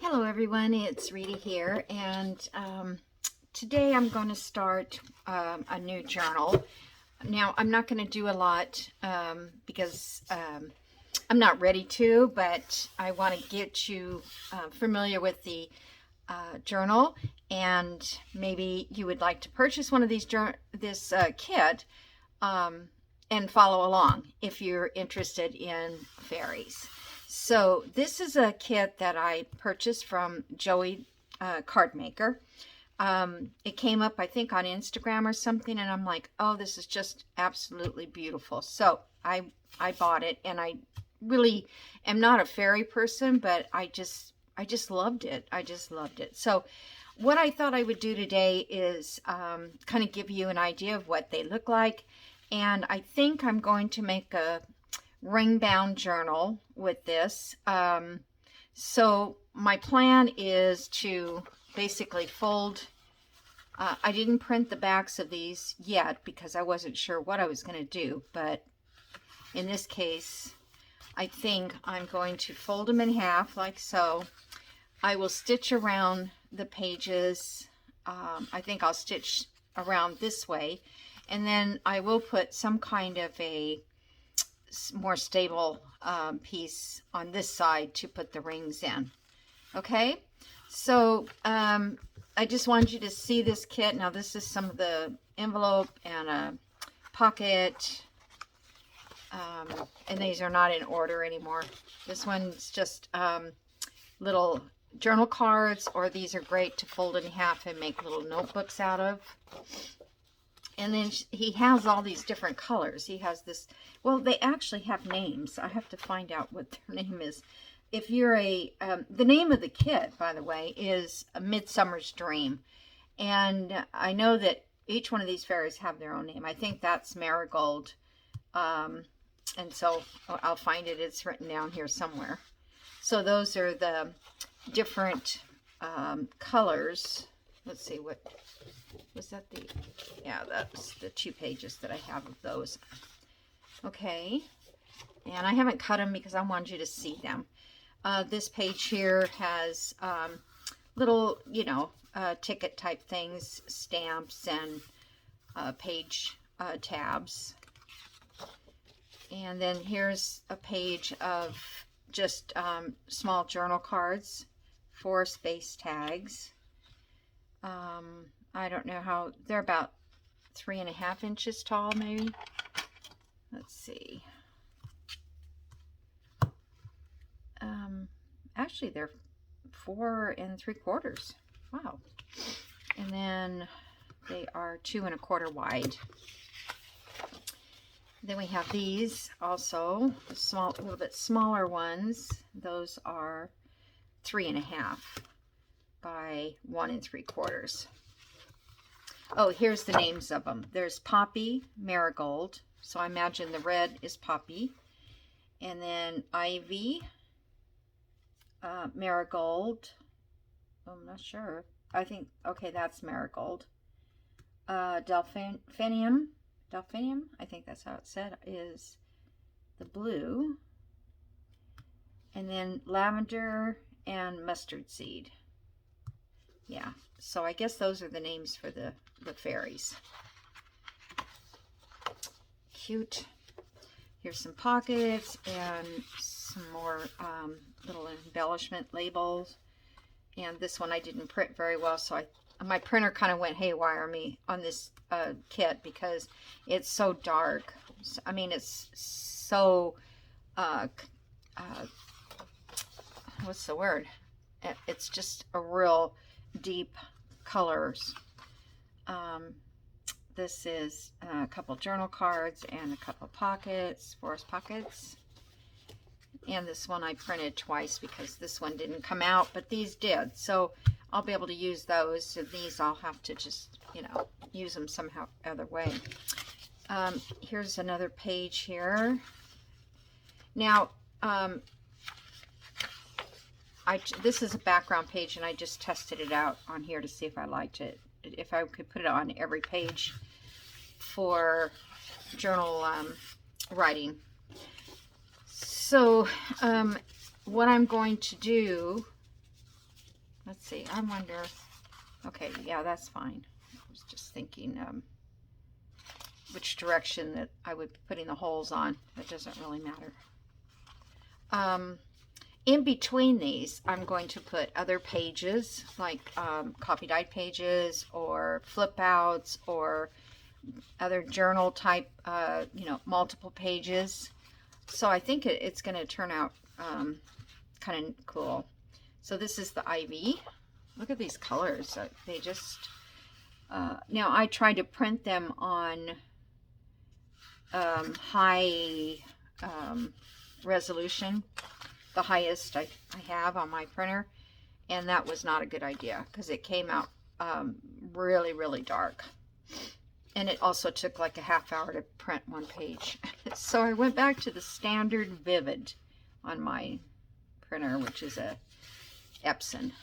Hello everyone, it's Rita here, and today I'm going to start a new journal. Now I'm not going to do a lot because I'm not ready to, but I want to get you familiar with the journal, and maybe you would like to purchase one of these this kit and follow along if you're interested in fairies. So this is a kit that I purchased from Joey Card Maker. It came up, I think, on Instagram or something, and I'm like, oh, this is just absolutely beautiful. So I bought it, and I really am not a fairy person, but I just loved it. I just loved it. So what I thought I would do today is kind of give you an idea of what they look like, and I think I'm going to make a ring-bound journal with this. So my plan is to basically fold. I didn't print the backs of these yet because I wasn't sure what I was going to do, but in this case I think I'm going to fold them in half like so. I will stitch around the pages. I think I'll stitch around this way, and then I will put some kind of a more stable piece on this side to put the rings in. Okay, so I just wanted you to see this kit. Now this is some of the envelope and a pocket, and these are not in order anymore. This one's just little journal cards, or these are great to fold in half and make little notebooks out of. And then he has all these different colors. He has this, well, they actually have names. I have to find out what their name is. If you're the name of the kit, by the way, is A Midsummer's Dream. And I know that each one of these fairies have their own name. I think that's Marigold. And so I'll find it. It's written down here somewhere. So those are the different colors. Let's see, what was that? Yeah, that's the 2 pages that I have of those. Okay, and I haven't cut them because I wanted you to see them. This page here has little, ticket type things, stamps, and page tabs. And then here's a page of just small journal cards, 4 space tags. I don't know how, they're about 3.5 inches tall, maybe. Let's see. Actually, they're 4 3/4. Wow. And then they are 2 1/4 wide. Then we have these also, small, a little bit smaller ones. Those are 3.5 by 1 3/4. Oh, here's the names of them. There's Poppy, Marigold. So I imagine the red is Poppy. And then Ivy, Marigold. I'm not sure. I think, okay, that's Marigold. Delphinium, I think that's how it's said, is the blue. And then Lavender and Mustard Seed. Yeah, so I guess those are the names for the fairies. Cute. Here's some pockets and some more little embellishment labels. And this one I didn't print very well, so my printer kind of went haywire on this kit because it's so dark. I mean, it's so what's the word? It's just a real deep colors. This is a couple journal cards and a couple pockets, forest pockets. And this one I printed twice because this one didn't come out, but these did. So I'll be able to use those. So these I'll have to just, use them somehow other way. Here's another page here. Now, this is a background page, and I just tested it out on here to see if I liked it. If I could put it on every page for journal writing. So what I'm going to do let's see, I wonder, okay, yeah, that's fine. I was just thinking which direction that I would be putting the holes on. That doesn't really matter. In between these, I'm going to put other pages, like copy dyed pages or flip outs or other journal type, you know, multiple pages. So I think it's going to turn out kind of cool. So this is the ivy. Look at these colors. They just, now I tried to print them on high resolution, the highest I have on my printer, and that was not a good idea because it came out really, really dark. And it also took like a half hour to print one page. So I went back to the standard Vivid on my printer, which is a Epson.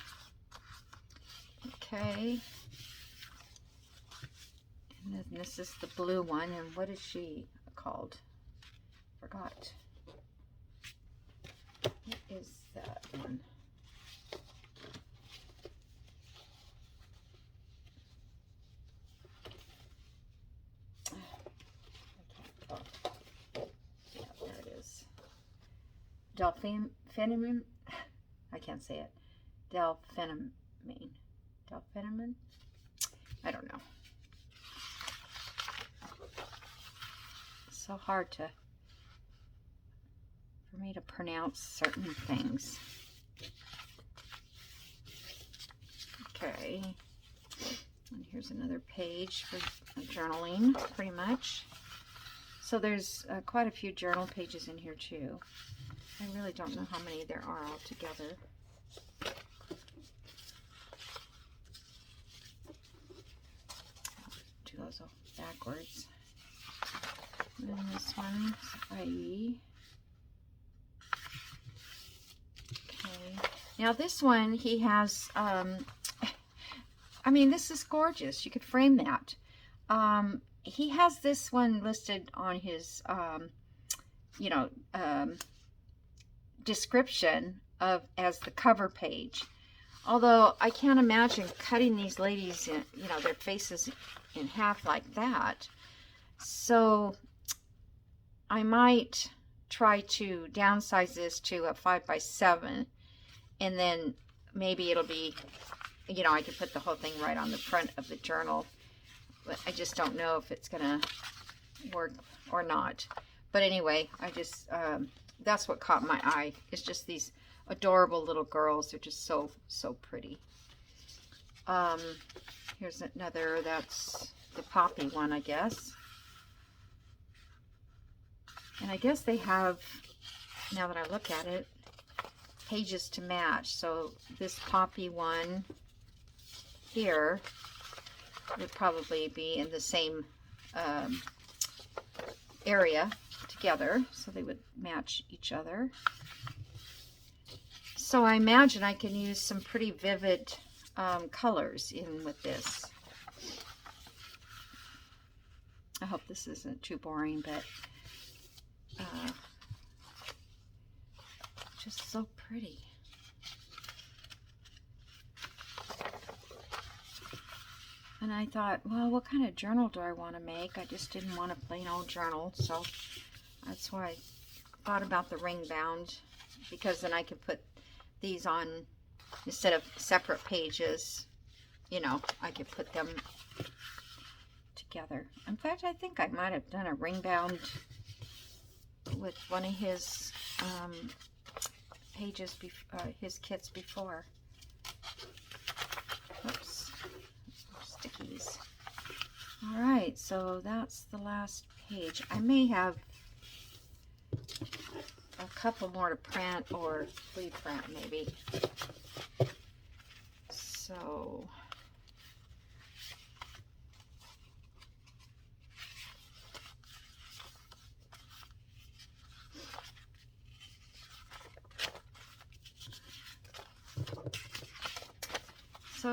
Okay. And then this is the blue one. And what is she called? Forgot. What is that one? Delphinamine. I can't say it. Delphinamine. Delphinamine? I don't know. It's so hard for me to pronounce certain things. Okay. And here's another page for journaling, pretty much. So there's quite a few journal pages in here too. I really don't know how many there are altogether. Do those all backwards. And then this one, IE. Okay. Now this one, he has, I mean, this is gorgeous. You could frame that. He has this one listed on his, you know, description of as the cover page. Although I can't imagine cutting these ladies in, you know, their faces in half like that. So I might try to downsize this to a 5x7, and then maybe it'll be, you know, I could put the whole thing right on the front of the journal. But I just don't know if it's gonna work or not. But anyway, I just that's what caught my eye. It's just these adorable little girls. They're just so pretty. Here's another. That's the poppy one, I guess. And I guess they have, now that I look at it, pages to match. So this poppy one here would probably be in the same area together, so they would match each other. So I imagine I can use some pretty vivid colors in with this. I hope this isn't too boring, but just so pretty. And I thought, well, what kind of journal do I want to make? I just didn't want a plain old journal, so that's why I thought about the ring bound, because then I could put these on, instead of separate pages, you know, I could put them together. In fact, I think I might have done a ring bound with one of his pages, his kits before. Oops. Stickies. All right, so that's the last page. I may have a couple more to print or reprint maybe. So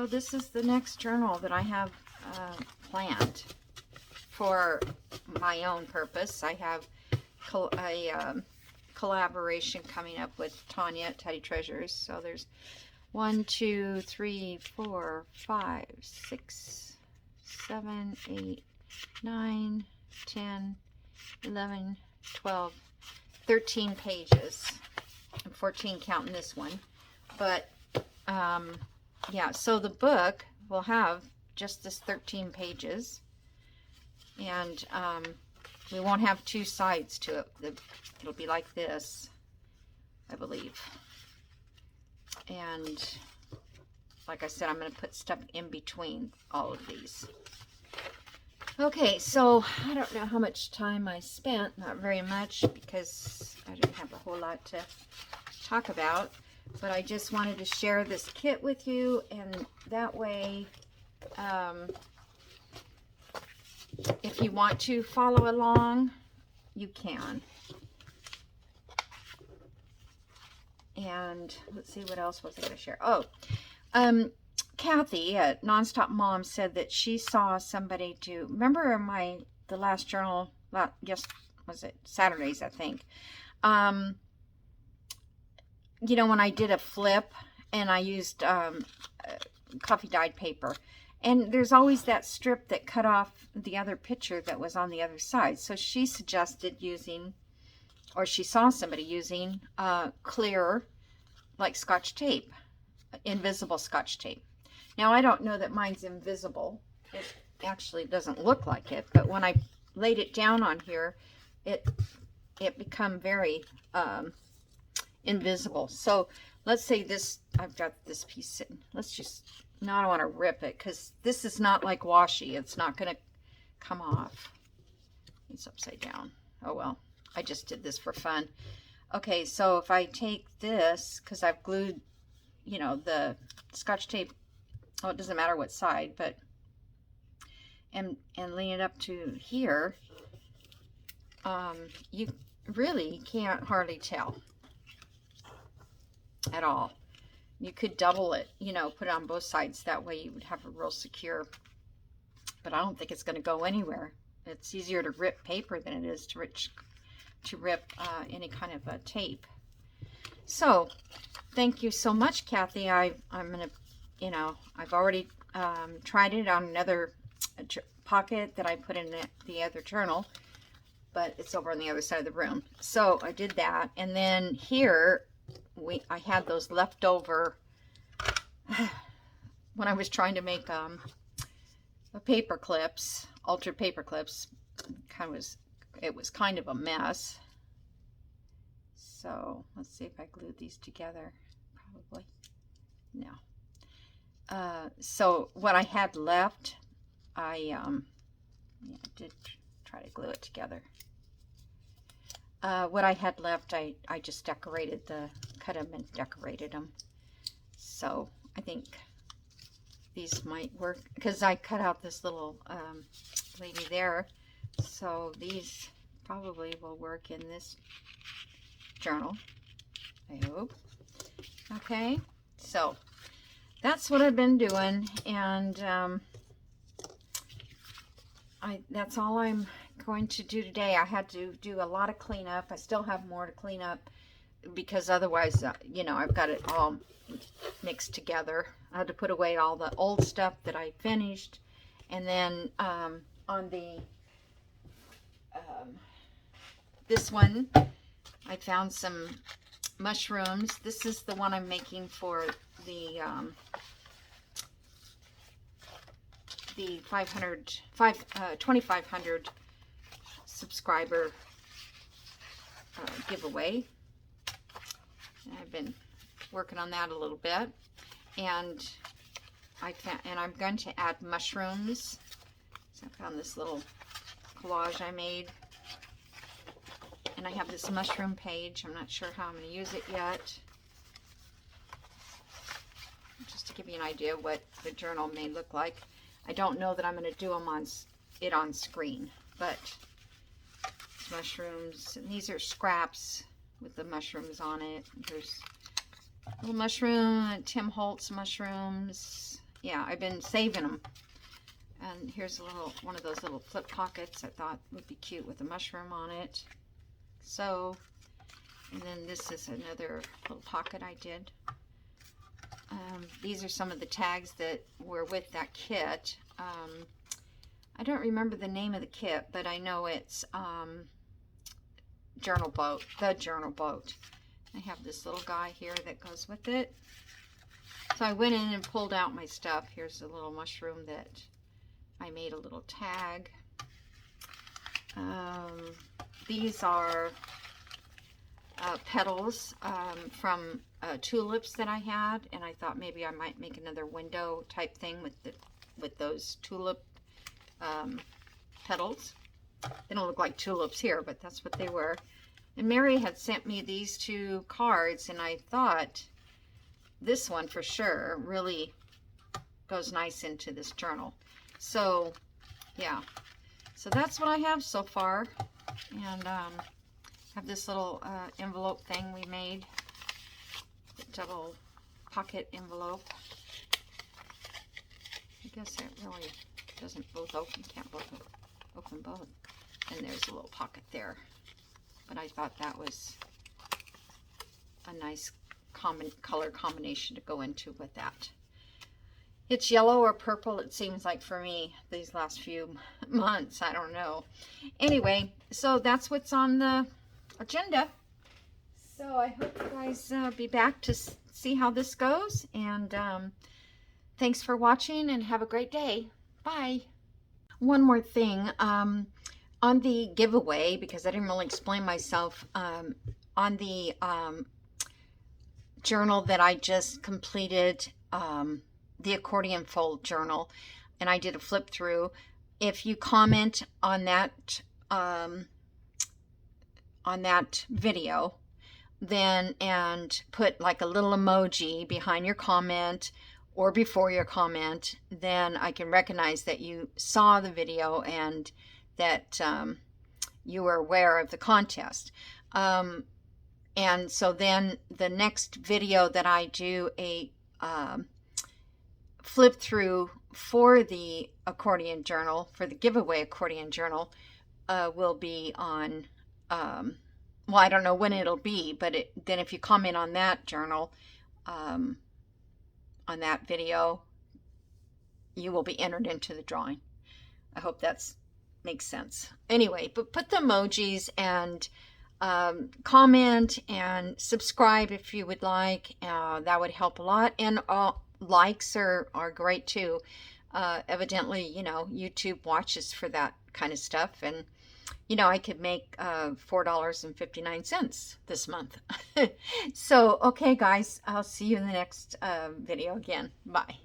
this is the next journal that I have planned for my own purpose. I have a collaboration coming up with Tanya at Teddy Treasures. So there's 1, 2, 3, 4, 5, 6, 7, 8, 9, 10, 11, 12, 13 pages. I'm 14 counting this one. But, yeah, so the book will have just this 13 pages. And we won't have two sides to it. It'll be like this, I believe. And like I said, I'm going to put stuff in between all of these. Okay, so I don't know how much time I spent. Not very much, because I didn't have a whole lot to talk about. But I just wanted to share this kit with you, and that way, if you want to follow along, you can. And let's see, what else was I going to share? Oh, Kathy at Nonstop Mom said that she saw somebody do, remember the last journal, yes, was it Saturdays, I think. You know, when I did a flip and I used coffee dyed paper, and there's always that strip that cut off the other picture that was on the other side. So she suggested using, or she saw somebody using clear, like Scotch tape, invisible Scotch tape. Now, I don't know that mine's invisible. It actually doesn't look like it, but when I laid it down on here, it become very invisible. So let's say this, I've got this piece sitting. Let's just, no, I don't want to rip it, because this is not like washi. It's not going to come off. It's upside down. Oh well, I just did this for fun. Okay, so if I take this, because I've glued, you know, the Scotch tape, oh, it doesn't matter what side, but, and lean it up to here, you really can't hardly tell at all. You could double it, you know, put it on both sides. That way you would have a real secure, but I don't think it's going to go anywhere. It's easier to rip paper than it is to rip any kind of a tape. So thank you so much, Kathy. I'm going to, you know, I've already tried it on another pocket that I put in the other journal, but it's over on the other side of the room. So I did that. And then here, I had those leftover, when I was trying to make paper clips, altered paper clips, it was kind of a mess. So let's see if I glued these together. Probably no. So what I had left, I did try to glue it together. What I had left, I just cut them and decorated them. So I think these might work, because I cut out this little lady there. So these probably will work in this journal, I hope. Okay, so that's what I've been doing, and that's all I'm going to do today. I had to do a lot of cleanup. I still have more to clean up, because otherwise, you know, I've got it all mixed together. I had to put away all the old stuff that I finished, and then on the this one, I found some mushrooms. This is the one I'm making for the 2,500 subscriber giveaway. I've been working on that a little bit, and I'm going to add mushrooms. So I found this little collage I made, and I have this mushroom page. I'm not sure how I'm going to use it yet. Just to give you an idea of what the journal may look like. I don't know that I'm going to do them on screen, but mushrooms, and these are scraps with the mushrooms on it. There's a little mushroom, Tim Holtz mushrooms. Yeah, I've been saving them. And here's one of those little flip pockets I thought would be cute with a mushroom on it. So, and then this is another little pocket I did. These are some of the tags that were with that kit. I don't remember the name of the kit, but I know it's Journal Boat, the Journal Boat. I have this little guy here that goes with it. So I went in and pulled out my stuff. Here's a little mushroom that I made a little tag. These are petals from tulips that I had, and I thought maybe I might make another window type thing with those tulip petals. They don't look like tulips here, but that's what they were. And Mary had sent me these two cards, and I thought this one for sure really goes nice into this journal. So yeah, so that's what I have so far. And have this little envelope thing we made, double pocket envelope. I guess it really doesn't both open, can't both open both. And there's a little pocket there. But I thought that was a nice color combination to go into with that. It's yellow or purple, it seems like for me, these last few months. I don't know. Anyway, so that's what's on the agenda. So I hope you guys be back to see how this goes. And thanks for watching and have a great day. Bye. One more thing. On the giveaway, because I didn't really explain myself, on the journal that I just completed, the accordion fold journal, and I did a flip through. If you comment on that video, then and put like a little emoji behind your comment or before your comment, then I can recognize that you saw the video and that you were aware of the contest. And so then the next video that I do a flip through for the accordion journal, for the giveaway accordion journal, will be on, well, I don't know when it'll be, but then if you comment on that journal, on that video, you will be entered into the drawing. I hope that's makes sense. Anyway, but put the emojis and comment and subscribe if you would like. That would help a lot. And likes are great too. Evidently, you know, YouTube watches for that kind of stuff. And, you know, I could make $4.59 this month. So, okay, guys, I'll see you in the next video again. Bye.